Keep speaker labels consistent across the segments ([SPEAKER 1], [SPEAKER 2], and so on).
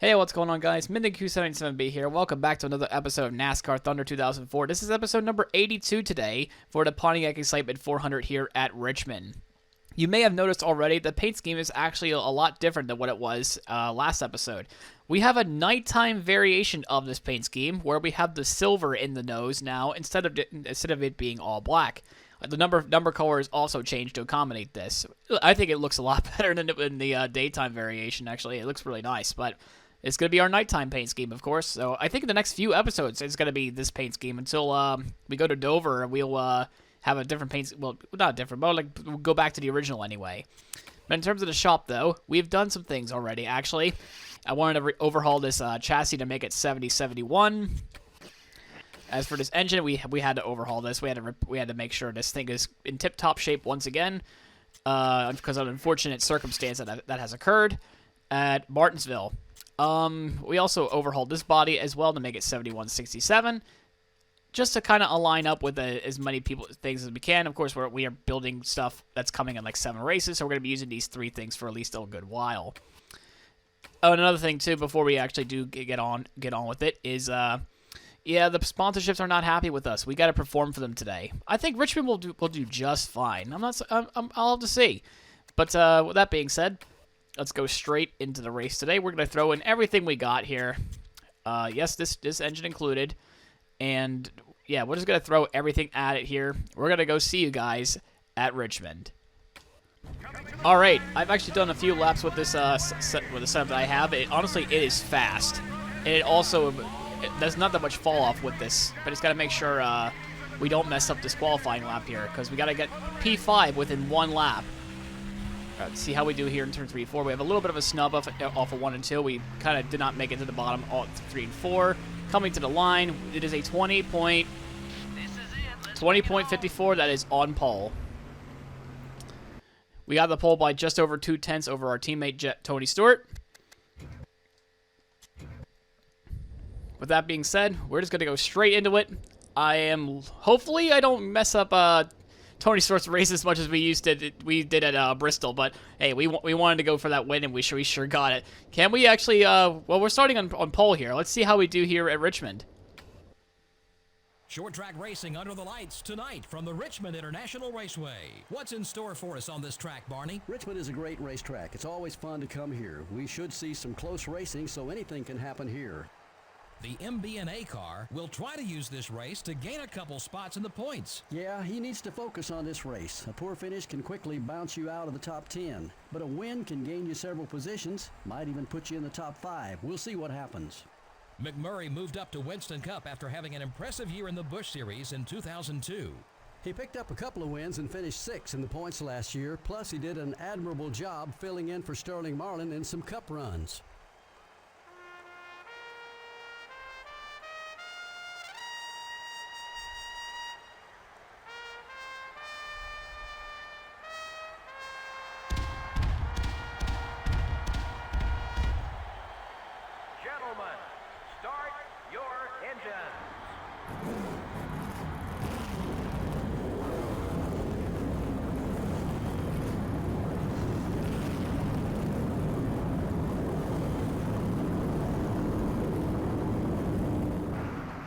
[SPEAKER 1] Hey, what's going on, guys? MidnightQ77B here. Welcome back to another episode of NASCAR Thunder 2004. This is episode number 82 today for the Pontiac Excitement 400 here at Richmond. You may have noticed already the paint scheme is actually a lot different than what it was last episode. We have a nighttime variation of this paint scheme where we have the silver in the nose now instead of it being all black. The number colors also changed to accommodate this. I think it looks a lot better than in the daytime variation. Actually, it looks really nice, but it's going to be our nighttime paint scheme, of course. So I think in the next few episodes, it's going to be this paint scheme until we go to Dover and we'll have a different paint. Well, not different, but we'll go back to the original anyway. But in terms of the shop, though, we've done some things already. Actually, I wanted to overhaul this chassis to make it 7071. As for this engine, we had to overhaul this. We had to make sure this thing is in tip-top shape once again, because of an unfortunate circumstance that has occurred at Martinsville. We also overhauled this body as well to make it 7167, just to kind of align up with as many things as we can. Of course, we are building stuff that's coming in like 7 races, so we're going to be using these 3 things for at least a good while. Oh, and another thing too, before we actually do get on with it, is yeah, the sponsorships are not happy with us. We got to perform for them today. I think Richmond will do just fine. I'll have to see. But with that being said, let's go straight into the race today. We're going to throw in everything we got here. Yes, this engine included. And yeah, we're just going to throw everything at it here. We're going to go see you guys at Richmond. All right, I've actually done a few laps with this with the setup that I have. Honestly, it is fast. And it also, there's not that much fall off with this, but it's got to make sure we don't mess up this qualifying lap here, because we got to get P5 within 1 lap. Let's see how we do here in turn 3 and 4. We have a little bit of a snub off of 1 and 2. We kind of did not make it to the bottom all 3 and 4. Coming to the line, it is a 20.54. That is on pole. We got the pole by just over 2/10 over our teammate Tony Stewart. With that being said, we're just going to go straight into it. Hopefully I don't mess up Tony Stewart's race as much as we did at Bristol, but hey, we wanted to go for that win, and we sure got it. Can we actually, well, we're starting on pole here. Let's see how we do here at Richmond.
[SPEAKER 2] Short track racing under the lights tonight from the Richmond International Raceway. What's in store for us on this track, Barney?
[SPEAKER 3] Richmond is a great racetrack. It's always fun to come here. We should see some close racing, so anything can happen here.
[SPEAKER 2] The MB&A car will try to use this race to gain a couple spots in the points.
[SPEAKER 3] Yeah, he needs to focus on this race. A poor finish can quickly bounce you out of the top 10, but a win can gain you several positions, might even put you in the top 5. We'll see what happens.
[SPEAKER 2] McMurray moved up to Winston Cup after having an impressive year in the Busch Series in 2002.
[SPEAKER 3] He picked up a couple of wins and finished 6th in the points last year, plus he did an admirable job filling in for Sterling Marlin in some Cup runs.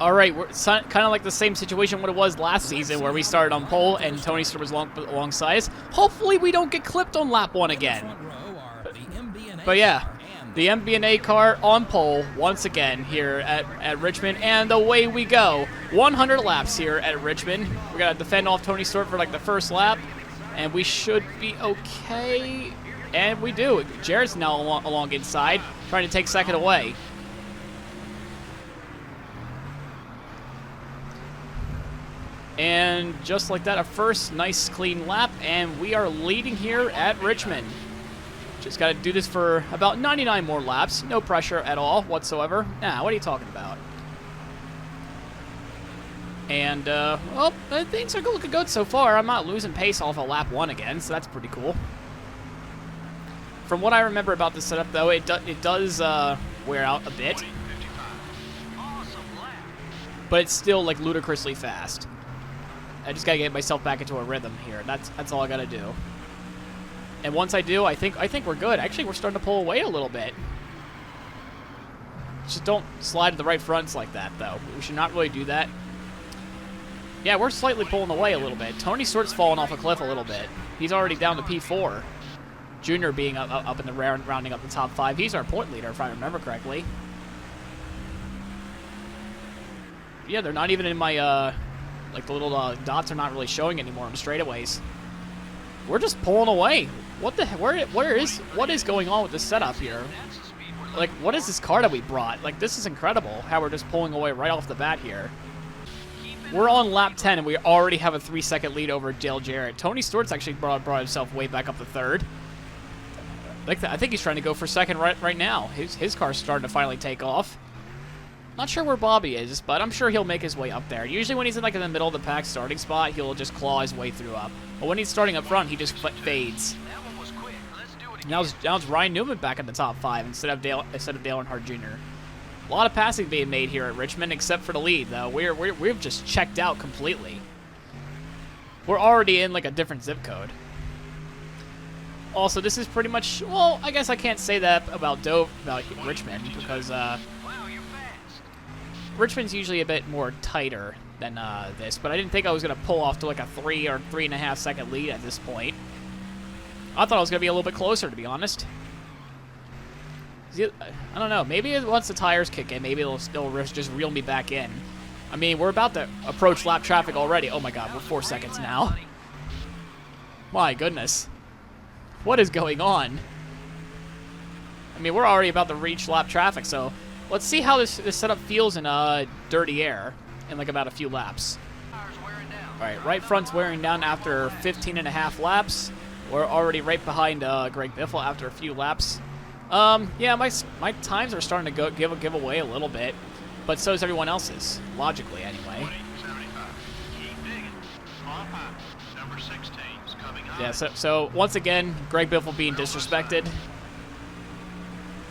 [SPEAKER 1] All right, we're kind of like the same situation what it was last season, where we started on pole and Tony Stewart was alongside us. Hopefully we don't get clipped on lap 1 again. But yeah, the MB&A car on pole once again here at Richmond, and away we go. 100 laps here at Richmond. We're going to defend off Tony Stewart for like the first lap, and we should be okay. And we do. Jared's now along inside, trying to take second away. And just like that, a first nice clean lap, and we are leading here at Richmond. Just got to do this for about 99 more laps. No pressure at all whatsoever. Nah, what are you talking about? And, well, things are looking good so far. I'm not losing pace off of lap 1 again, so that's pretty cool. From what I remember about this setup, though, it does wear out a bit. But it's still, like, ludicrously fast. I just gotta get myself back into a rhythm here. That's all I gotta do. And once I do, I think we're good. Actually, we're starting to pull away a little bit. Just don't slide to the right fronts like that, though. We should not really do that. Yeah, we're slightly pulling away a little bit. Tony Stewart's falling off a cliff a little bit. He's already down to P4. Junior being up in the rounding up the top 5. He's our point leader, if I remember correctly. Yeah, they're not even in my, like the little dots are not really showing anymore on the straightaways. We're just pulling away. What the? What is going on with this setup here? Like, what is this car that we brought? Like, this is incredible how we're just pulling away right off the bat here. We're on lap 10, and we already have a 3-second lead over Dale Jarrett. Tony Stewart's actually brought himself way back up to 3rd. Like I think he's trying to go for 2nd right now. His car's starting to finally take off. Not sure where Bobby is, but I'm sure he'll make his way up there. Usually when he's in like in the middle of the pack starting spot, he'll just claw his way through up. But when he's starting up front, he just fades. Now it's Ryan Newman back in the top 5 instead of Dale Earnhardt Jr. A lot of passing being made here at Richmond, except for the lead, though. We've just checked out completely. We're already in like a different zip code. Also, this is pretty much, well, I guess I can't say that about Richmond because Richmond's usually a bit more tighter than this, but I didn't think I was going to pull off to like a 3 or 3.5 second lead at this point. I thought I was going to be a little bit closer, to be honest. I don't know. Maybe once the tires kick in, maybe it'll just reel me back in. I mean, we're about to approach lap traffic already. Oh my god, we're 4 seconds now. My goodness. What is going on? I mean, we're already about to reach lap traffic, so let's see how this setup feels in dirty air in like about a few laps. Alright, right front's wearing down after 15.5 laps. We're already right behind Greg Biffle after a few laps. Yeah, my times are starting to give away a little bit, but so is everyone else's, logically anyway. Yeah, so once again, Greg Biffle being disrespected,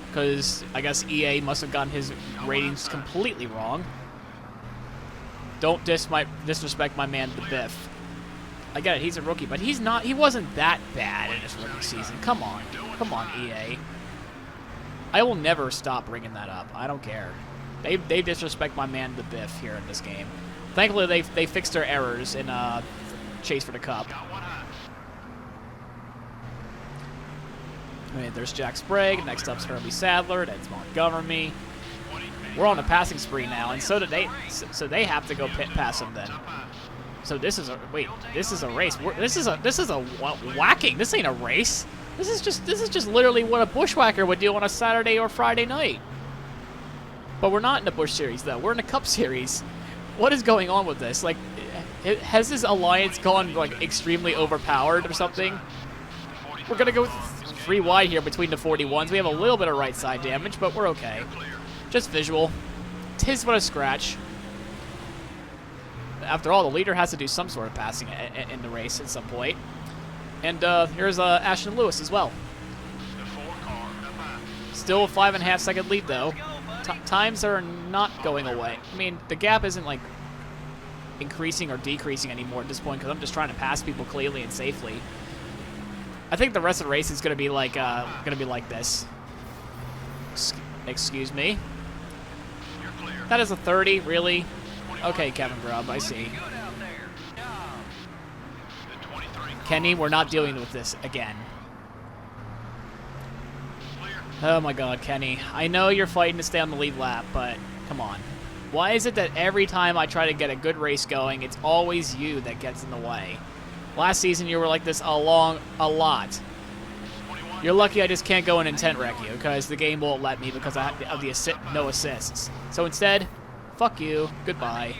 [SPEAKER 1] because I guess EA must have gotten his ratings completely wrong. Don't disrespect my man, the Biff. I get it, he's a rookie, but he wasn't that bad in his rookie season. Come on, EA. I will never stop bringing that up. I don't care. They disrespect my man, the Biff, here in this game. Thankfully, they fixed their errors in Chase for the Cup. I mean, there's Jack Sprague. Next up's Herbie Sadler. That's Montgomery. We're on a passing spree now, and so they have to go past him then. So this is a race. This is a whacking. This ain't a race. This is just literally what a bushwhacker would do on a Saturday or Friday night. But we're not in the Bush Series though. We're in the Cup Series. What is going on with this? Like, has this alliance gone like extremely overpowered or something? We're gonna go 3 wide here between the 41s. We have a little bit of right side damage, but we're okay. Just visual. Tis but a scratch. After all, the leader has to do some sort of passing in the race at some point. And here's Ashton Lewis as well. Still a 5.5 second lead though. Times are not going away. I mean, the gap isn't like increasing or decreasing anymore at this point because I'm just trying to pass people cleanly and safely. I think the rest of the race is going to be like this. Excuse me. That is a 30, really? Okay, Kevin Grubb, I see. Kenny, we're not dealing with this again. Oh my god, Kenny. I know you're fighting to stay on the lead lap, but come on. Why is it that every time I try to get a good race going, it's always you that gets in the way? Last season, you were like this a lot. You're lucky I just can't go and intent wreck you, because the game won't let me because of the no assists. So instead, fuck you, goodbye.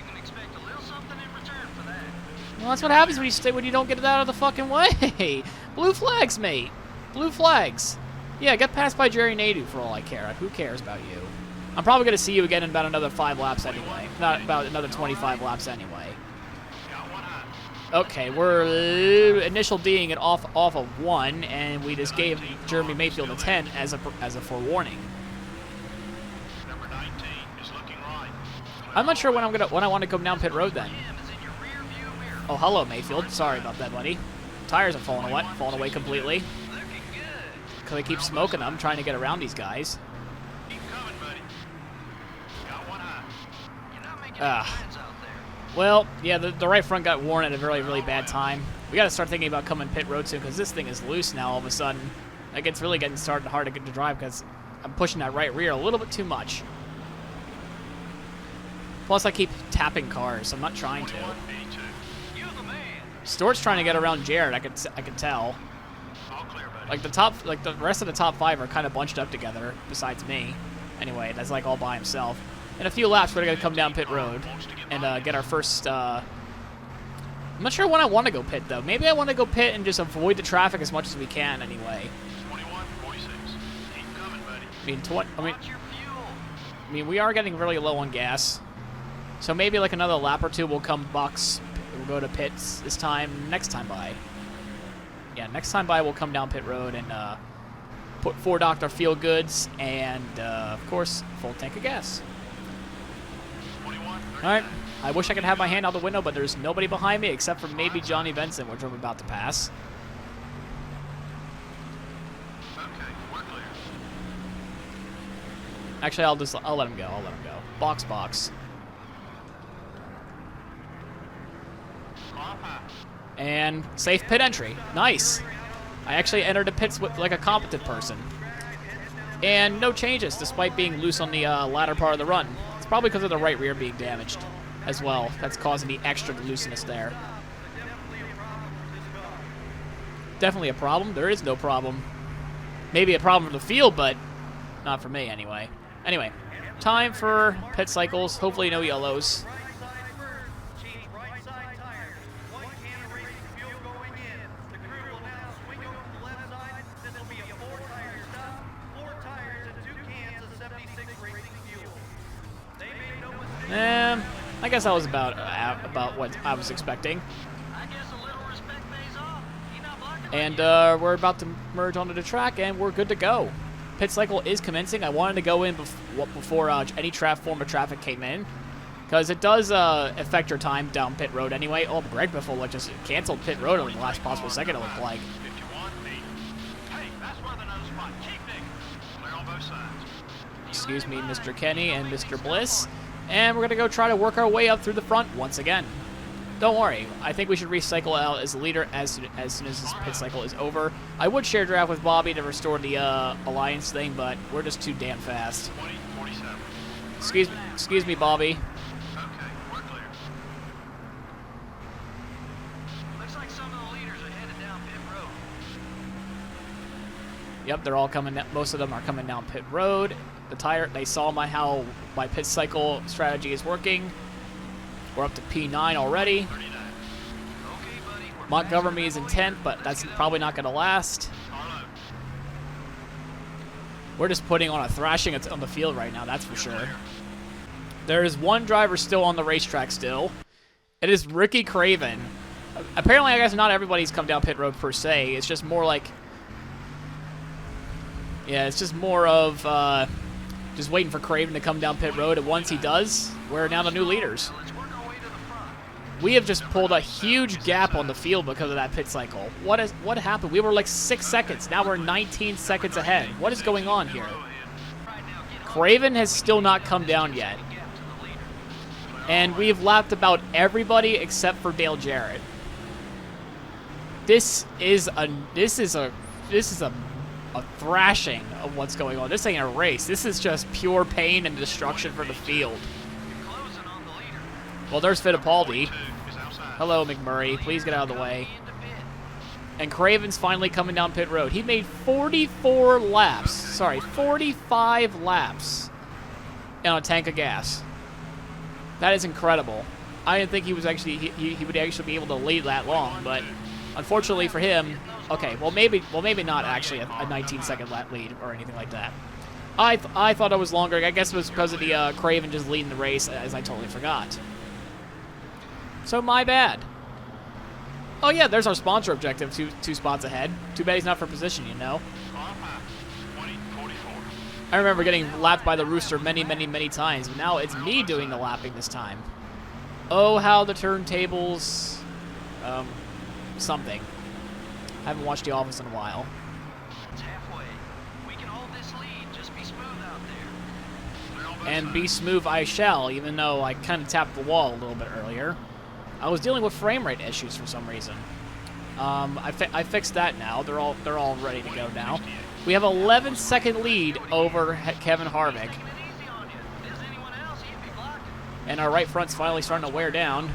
[SPEAKER 1] Well, that's what happens when you don't get it out of the fucking way. Blue flags, mate. Blue flags. Yeah, get passed by Jerry Nadeau for all I care. Who cares about you? I'm probably going to see you again in about another 5 laps anyway. Not about another 25 laps anyway. Okay, we're initial D'ing it off of 1, and we just gave Jeremy Mayfield a 10 as a forewarning. I'm not sure when I want to come down pit road then. Oh, hello Mayfield. Sorry about that, buddy. Tires are falling away completely. Because I keep smoking them, trying to get around these guys. Well, yeah, the right front got worn at a really, really bad time. We got to start thinking about coming pit road soon because this thing is loose now all of a sudden. Like, it's really getting started hard to get to drive because I'm pushing that right rear a little bit too much. Plus, I keep tapping cars. I'm not trying to. Stewart's trying to get around Jared. I could tell. Like the rest of the top 5 are kind of bunched up together, besides me. Anyway, that's like all by himself. In a few laps, we're gonna come down pit road and get our first. I'm not sure when I want to go pit though. Maybe I want to go pit and just avoid the traffic as much as we can. Anyway.
[SPEAKER 4] 21:46. Keep coming, buddy.
[SPEAKER 1] I mean, we are getting really low on gas, so maybe like another lap or two we'll come box. We'll go to pits this time. Next time by. Yeah, next time by we'll come down pit road and put 4 Dr. Feel Goods and of course full tank of gas. All right. I wish I could have my hand out the window, but there's nobody behind me except for maybe Johnny Benson, which I'm about to pass.
[SPEAKER 4] Okay, we're clear.
[SPEAKER 1] Actually, I'll let him go. I'll let him go. Box. And safe pit entry. Nice. I actually entered the pits with like a competent person. And no changes, despite being loose on the latter part of the run. It's probably because of the right rear being damaged as well. That's causing the extra looseness there. Definitely a problem. There is no problem. Maybe a problem for the field, but not for me anyway. Anyway, time for pit cycles. Hopefully no yellows. I guess that was about what I was expecting. And we're about to merge onto the track, and we're good to go. Pit cycle is commencing. I wanted to go in before any form of traffic came in, because it does affect your time down pit road anyway. Oh, Greg Biffle just canceled pit road on the last possible second, it looked like. Excuse me, Mr. Kenny and Mr. Bliss. And we're going to go try to work our way up through the front once again. Don't worry. I think we should recycle out as the leader as soon as this pit cycle is over. I would share draft with Bobby to restore the alliance thing, but we're just too damn fast.
[SPEAKER 4] 20:47.
[SPEAKER 1] Excuse me, Bobby.
[SPEAKER 4] Okay, we're clear. Looks like some of the leaders are headed down pit road.
[SPEAKER 1] Yep, they're all coming. Most of them are coming down pit road. They saw how my pit cycle strategy is working. We're up to P9 already.
[SPEAKER 4] 39. Okay, buddy.
[SPEAKER 1] Montgomery is in 10th, but that's probably not going to last.
[SPEAKER 4] Carlo.
[SPEAKER 1] We're just putting on a thrashing on the field right now, that's for sure. There is one driver still on the racetrack still. It is Ricky Craven. Apparently, I guess not everybody's come down pit road per se. It's just more like... Yeah, it's just more of... just waiting for Craven to come down pit road, and once he does, we're now the new leaders. We have just pulled a huge gap on the field because of that pit cycle. What happened? We were like 6 seconds. Now we're 19 seconds ahead. What is going on here? Craven has still not come down yet. And we've lapped about everybody except for Dale Jarrett. This is a thrashing of what's going on. This ain't a race. This is just pure pain and destruction for the field. Well, there's Fittipaldi. Hello, McMurray. Please get out of the way. And Craven's finally coming down pit road. He made 45 laps on a tank of gas. That is incredible. I didn't think he would actually be able to lead that long, but unfortunately for him, okay, well maybe not actually a 19-second lap lead or anything like that. I thought it was longer. I guess it was because of the Craven just leading the race, as I totally forgot. So my bad. Oh yeah, there's our sponsor objective, two spots ahead. Too bad he's not for position, you know. I remember getting lapped by the Rooster many, many, many times, but now it's me doing the lapping this time. Oh, how the turntables... something. I haven't watched The Office in a while.
[SPEAKER 4] It's halfway. We can hold this lead. Just be smooth out there.
[SPEAKER 1] And be smooth I shall, even though I kind of tapped the wall a little bit earlier. I was dealing with frame rate issues for some reason. I fixed that now. They're all ready to go now. We have 11-second lead over Kevin Harvick. And our right front's finally starting to wear down.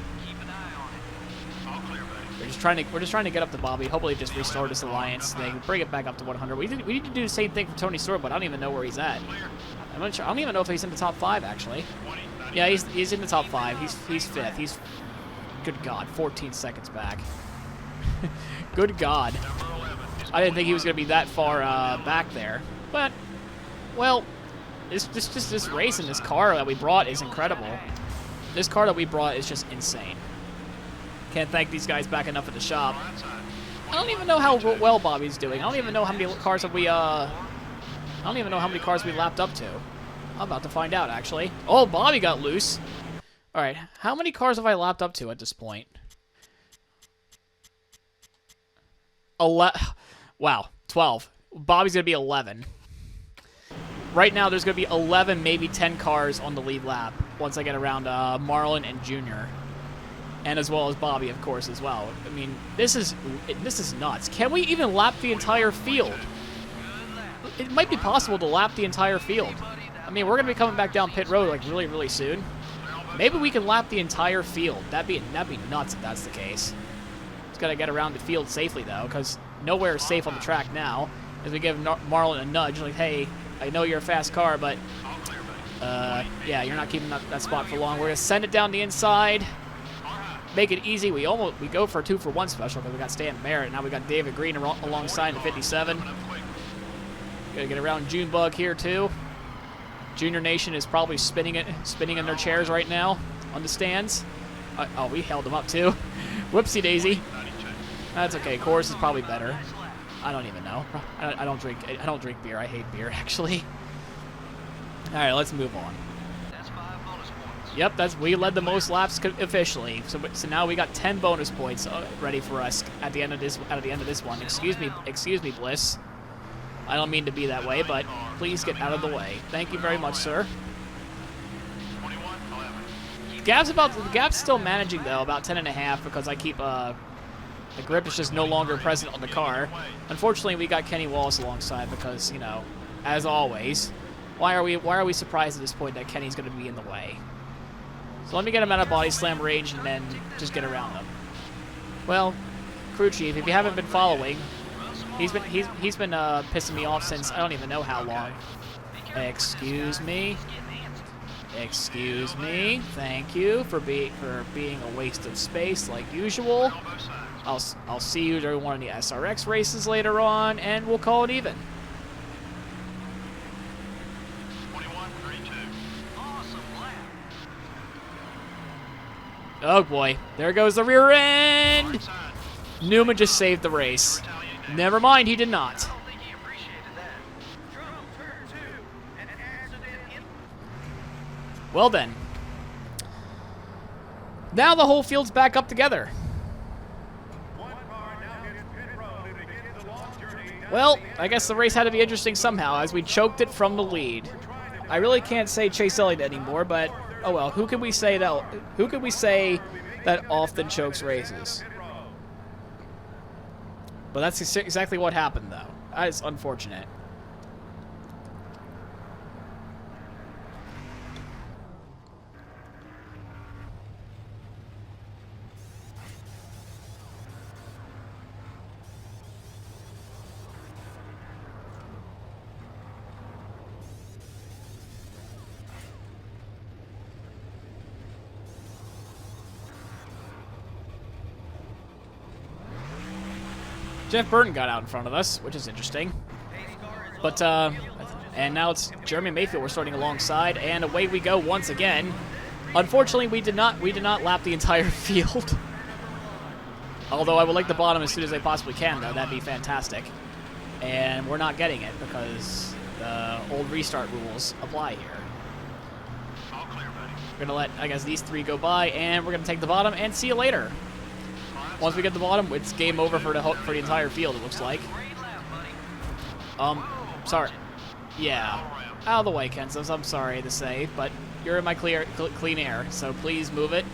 [SPEAKER 1] We're just trying to get up to Bobby. Hopefully just restore this alliance thing. Bring it back up to 100. We need to do the same thing for Tony Stewart, but I don't even know where he's at. I'm not sure. I don't even know if he's in the top 5 actually. Yeah, he's in the top 5. He's 5th. He's, good God, 14 seconds back. Good God. I didn't think he was going to be that far back there. But, well, this race and this car that we brought is incredible. This car that we brought is just insane. Can't thank these guys back enough at the shop. I don't even know how well Bobby's doing. I don't even know how many cars have we, I don't even know how many cars we lapped up to. I'm about to find out, actually. Oh, Bobby got loose. All right, how many cars have I lapped up to at this point? Wow, 12. Bobby's going to be 11. Right now, there's going to be 11, maybe 10 cars on the lead lap once I get around Marlon and Junior. And as well as Bobby, of course, as well. I mean, this is nuts. Can we even lap the entire field? It might be possible to lap the entire field. I mean, we're going to be coming back down pit road like really, really soon. Maybe we can lap the entire field. That'd be nuts if that's the case. Just got to get around the field safely, though, because nowhere is safe on the track now. As we give Marlon a nudge, like, hey, I know you're a fast car, but yeah, you're not keeping that spot for long. We're going to send it down the inside. Make it easy. We go for a 2-for-1 special because we got Stanton Barrett. Now we got David Green alongside the 57. Gotta get around Junebug here too. Junior Nation is probably spinning in their chairs right now on the stands. Oh, we held them up too. Whoopsie daisy. That's okay. Course is probably better. I don't even know. I don't drink beer. I hate beer actually. All right, let's move on. Yep, we led the most laps officially. So now we got 10 bonus points ready for us at the end of this one. Excuse me, Bliss. I don't mean to be that way, but please get out of the way. Thank you very much, sir. The gap's still managing though, about 10.5 because I keep the grip is just no longer present on the car. Unfortunately, we got Kenny Wallace alongside because, you know, as always, why are we surprised at this point that Kenny's going to be in the way? So let me get him out of body slam range and then just get around him. Well, crew chief, if you haven't been following, he's been pissing me off since I don't even know how long. Excuse me. Excuse me. Thank you for being a waste of space like usual. I'll see you during one of the SRX races later on, and we'll call it even. Oh boy, there goes the rear end! Newman just saved the race. Never mind, he did not. Well then. Now the whole field's back up together. Well, I guess the race had to be interesting somehow as we choked it from the lead. I really can't say Chase Elliott anymore, but oh well, who can we say that often chokes races? But that's exactly what happened, though. That is unfortunate. Jeff Burton got out in front of us, which is interesting. But, and now it's Jeremy Mayfield we're starting alongside, and away we go once again. Unfortunately, we did not lap the entire field. Although I would like the bottom as soon as I possibly can, though. That'd be fantastic. And we're not getting it because the old restart rules apply here. We're going to let, I guess, these three go by, and we're going to take the bottom and see you later. Once we get the bottom, it's game over for the entire field, it looks like. Sorry. Yeah. Out of the way, Kenzos. I'm sorry to say, but you're in my clean air, so please move it.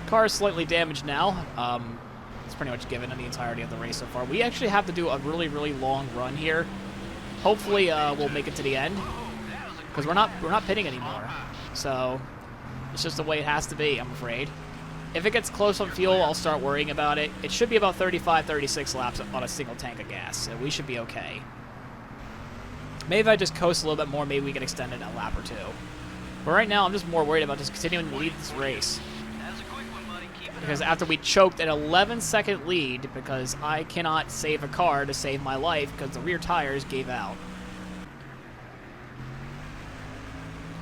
[SPEAKER 1] Car is slightly damaged now. It's pretty much given in the entirety of the race so far. We actually have to do a really, really long run here. Hopefully, we'll make it to the end, because we're not pitting anymore. So it's just the way it has to be, I'm afraid. If it gets close on fuel, I'll start worrying about it. It should be about 35, 36 laps on a single tank of gas, so we should be okay. Maybe if I just coast a little bit more, maybe we can extend it a lap or two. But right now, I'm just more worried about just continuing to lead this race. Because after we choked an 11-second lead, because I cannot save a car to save my life because the rear tires gave out.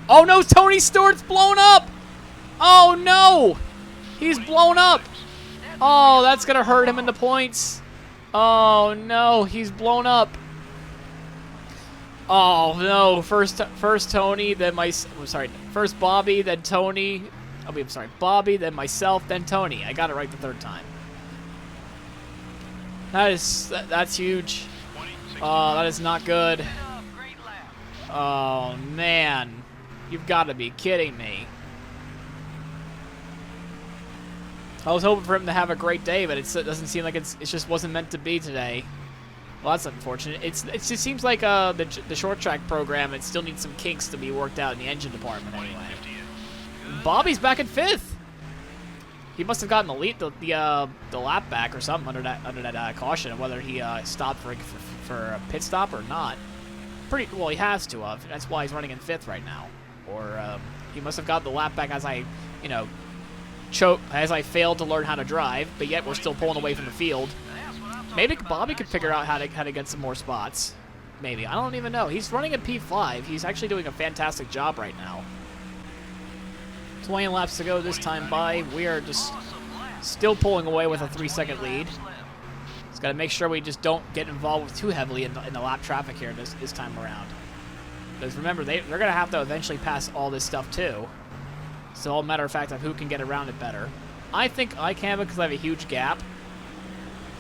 [SPEAKER 1] Oh no, Tony Stewart's blown up! Oh no! He's blown up! Oh, that's gonna hurt him in the points. Oh no, he's blown up. Oh no, first Tony, then first Bobby, then Tony. I'm sorry, Bobby, then myself, then Tony. I got it right the third time. That's huge. Oh, that is not good. Oh man, you've got to be kidding me. I was hoping for him to have a great day, but it doesn't seem like it just wasn't meant to be today. Well, that's unfortunate. It just seems like the short track program, it still needs some kinks to be worked out in the engine department anyway. Bobby's back in 5th. He must have gotten the lap back or something under that caution, whether he stopped for a pit stop or not. Pretty well, he has to have. That's why he's running in 5th right now. Or he must have got the lap back as I failed to learn how to drive, but yet we're still pulling away from the field. Maybe Bobby could figure out how to get some more spots. Maybe. I don't even know. He's running a P5. He's actually doing a fantastic job right now. 20 laps to go this time by. We are just still pulling away with a 3-second lead. Just got to make sure we just don't get involved too heavily in the lap traffic here this time around. Because remember, they're going to have to eventually pass all this stuff too. So all matter of fact of who can get around it better. I think I can because I have a huge gap.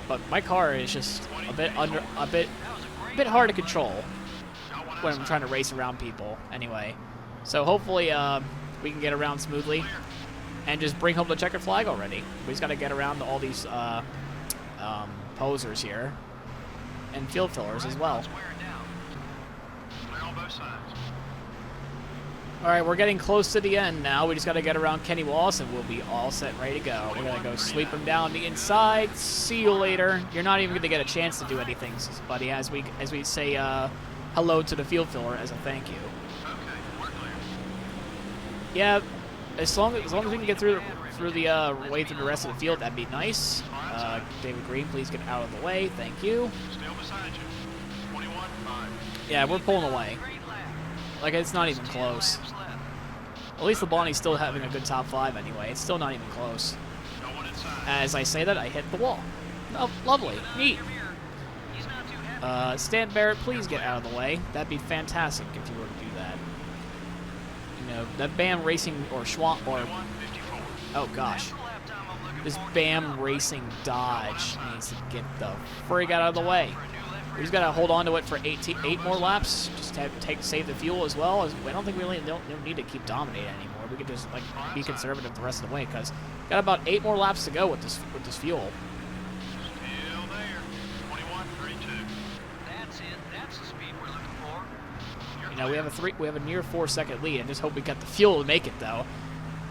[SPEAKER 1] But my car is just a bit hard to control when I'm trying to race around people. Anyway, so hopefully we can get around smoothly and just bring home the checkered flag already. We just got to get around all these posers here and field fillers as well. All right, we're getting close to the end now. We just got to get around Kenny Wallace, and we'll be all set, ready to go. We're gonna go sweep him down the inside. See you later. You're not even gonna get a chance to do anything, buddy. As we say hello to the field filler as a thank you. Yeah, as long as we can get through the way through the rest of the field, that'd be nice. David Green, please get out of the way. Thank you. Yeah, we're pulling away. Like, it's not even close. At least LeBonnie's still having a good top 5 anyway. It's still not even close. As I say that, I hit the wall. Oh, lovely. Neat. Stan Barrett, please get out of the way. That'd be fantastic if you were to do that. You know, that BAM Racing or Schwamp or... Oh, gosh. This BAM Racing Dodge needs to get the frig out of the way. We just got to hold on to it for 8 more laps. Just save the fuel as well. I don't think we really don't need to keep dominating anymore. We could just be conservative the rest of the way because got about 8 more laps to go with this fuel.
[SPEAKER 4] Still there. 21.32. That's it. That's the speed we're looking for.
[SPEAKER 1] You know, we have a near 4-second lead. I just hope we got the fuel to make it though.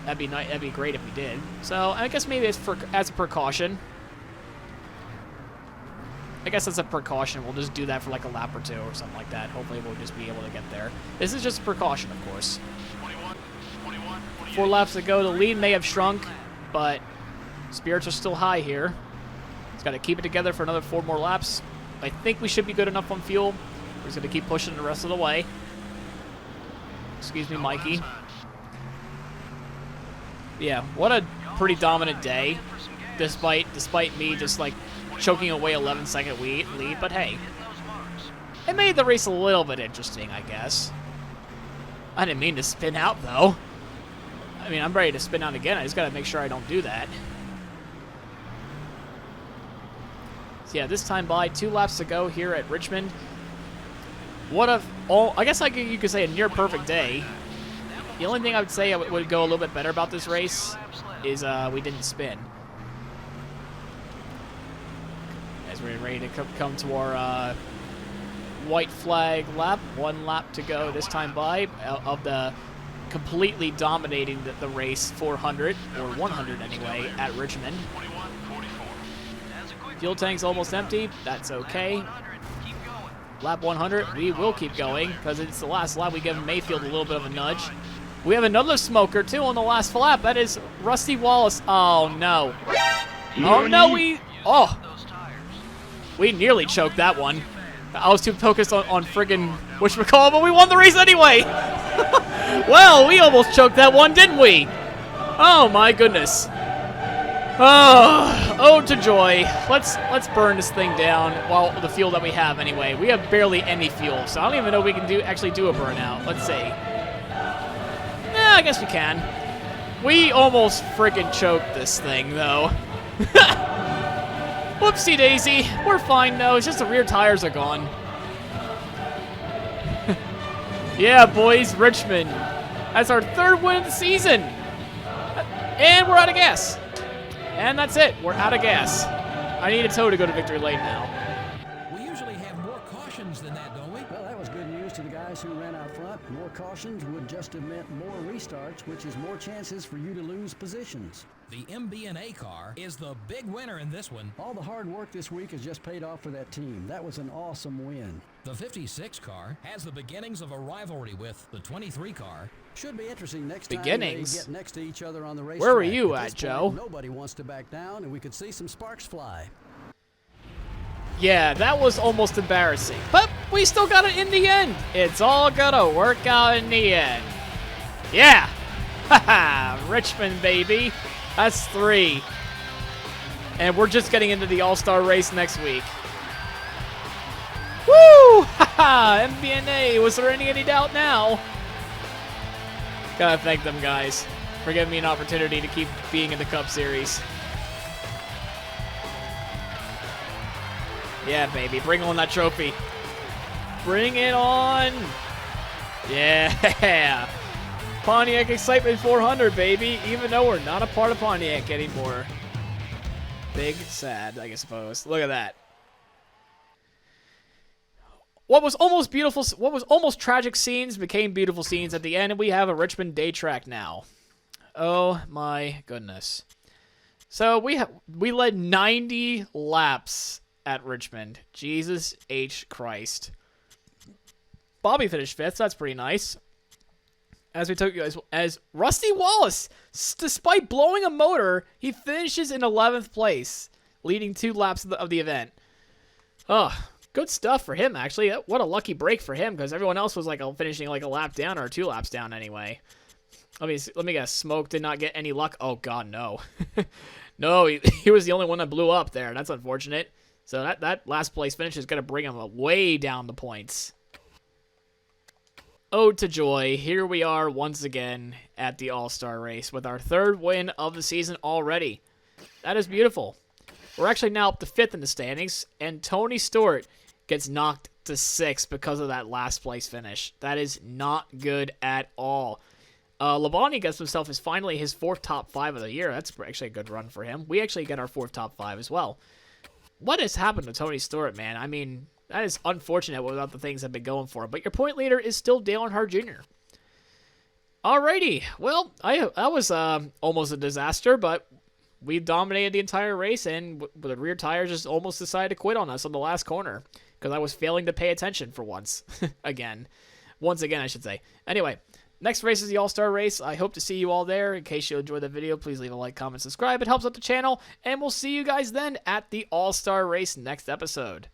[SPEAKER 1] That'd be nice. That'd be great if we did. So I guess maybe it's as a precaution. I guess as a precaution, we'll just do that for like a lap or 2 or something like that. Hopefully we'll just be able to get there. This is just a precaution, of course. 4 laps to go. The lead may have shrunk, but spirits are still high here. Just got to keep it together for another 4 more laps. I think we should be good enough on fuel. We're just going to keep pushing the rest of the way. Excuse me, Mikey. Yeah, what a pretty dominant day, despite me just like choking away 11-second lead, but hey, it made the race a little bit interesting, I guess. I didn't mean to spin out, though. I mean, I'm ready to spin out again. I just got to make sure I don't do that. So yeah, this time by 2 laps to go here at Richmond. What a I guess you could say a near perfect day. The only thing I would say would go a little bit better about this race is we didn't spin. As we're ready to come to our white flag lap. 1 lap to go this time by of the completely dominating the race 400, or 100 anyway, at Richmond. Fuel tank's almost empty. That's okay. Lap 100, we will keep going because it's the last lap. We give Mayfield a little bit of a nudge. We have another smoker, too, on the last lap. That is Rusty Wallace. Oh, no. Oh, no, we nearly choked that one. I was too focused on friggin' whatchamacallit, but we won the race anyway. Well, we almost choked that one, didn't we? Oh, my goodness. Oh, to joy. Let's burn this thing down. Well, the fuel that we have anyway. We have barely any fuel, so I don't even know if we can actually do a burnout. Let's see. Yeah, I guess we can. We almost friggin' choked this thing, though. Whoopsie daisy. We're fine, though. It's just the rear tires are gone. Yeah, boys, Richmond. That's our 3rd win of the season. And we're out of gas. And that's it. We're out of gas. I need a tow to go to victory lane now.
[SPEAKER 2] We usually have more cautions than that, don't we?
[SPEAKER 3] Well, that was good news to the guys who ran out front. More cautions would just have meant more restarts, which is more chances for you to lose positions.
[SPEAKER 2] The MBNA car is the big winner in this one.
[SPEAKER 3] All the hard work this week has just paid off for that team. That was an awesome win.
[SPEAKER 2] The 56 car has the beginnings of a rivalry with the 23 car.
[SPEAKER 3] Should be interesting next time
[SPEAKER 1] Beginnings?
[SPEAKER 3] they get next to each other on the race.
[SPEAKER 1] Where were
[SPEAKER 3] track.
[SPEAKER 1] you
[SPEAKER 3] At
[SPEAKER 1] at,
[SPEAKER 3] this
[SPEAKER 1] Joe?
[SPEAKER 3] point, nobody wants to back down, and we could see some sparks fly.
[SPEAKER 1] Yeah, that was almost embarrassing. But we still got it in the end. It's all gonna work out in the end. Yeah. Haha, Richmond, baby. That's 3. And we're just getting into the All-Star race next week. Woo! Haha, MBNA. Was there any doubt now? Gotta thank them guys for giving me an opportunity to keep being in the Cup Series. Yeah, baby. Bring on that trophy. Bring it on. Yeah. Pontiac Excitement 400, baby. Even though we're not a part of Pontiac anymore. Big sad, I suppose. Look at that. What was almost beautiful, what was almost tragic scenes became beautiful scenes at the end, and we have a Richmond day track now. Oh my goodness. So we led 90 laps at Richmond. Jesus H. Christ. Bobby finished 5th, so that's pretty nice. As we took you as Rusty Wallace, despite blowing a motor, he finishes in 11th place, leading 2 laps of the event. Oh, good stuff for him, actually. What a lucky break for him, because everyone else was finishing a lap down or 2 laps down anyway. Let me guess. Smoke did not get any luck. Oh God, no. No, he was the only one that blew up there. That's unfortunate. So that last place finish is going to bring him way down the points. Oh, to joy. Here we are once again at the All-Star race with our 3rd win of the season already. That is beautiful. We're actually now up to 5th in the standings, and Tony Stewart gets knocked to 6th because of that last place finish. That is not good at all. Labonte gets himself finally his 4th top 5 of the year. That's actually a good run for him. We actually get our 4th top 5 as well. What has happened to Tony Stewart, man? I mean, that is unfortunate without the things I've been going for. But your point leader is still Dale Earnhardt Jr. Alrighty. Well, that was almost a disaster, but we dominated the entire race, and the rear tires just almost decided to quit on us on the last corner because I was failing to pay attention for once. Once again, I should say. Anyway, next race is the All-Star race. I hope to see you all there. In case you enjoyed the video, please leave a like, comment, subscribe. It helps out the channel, and we'll see you guys then at the All-Star race next episode.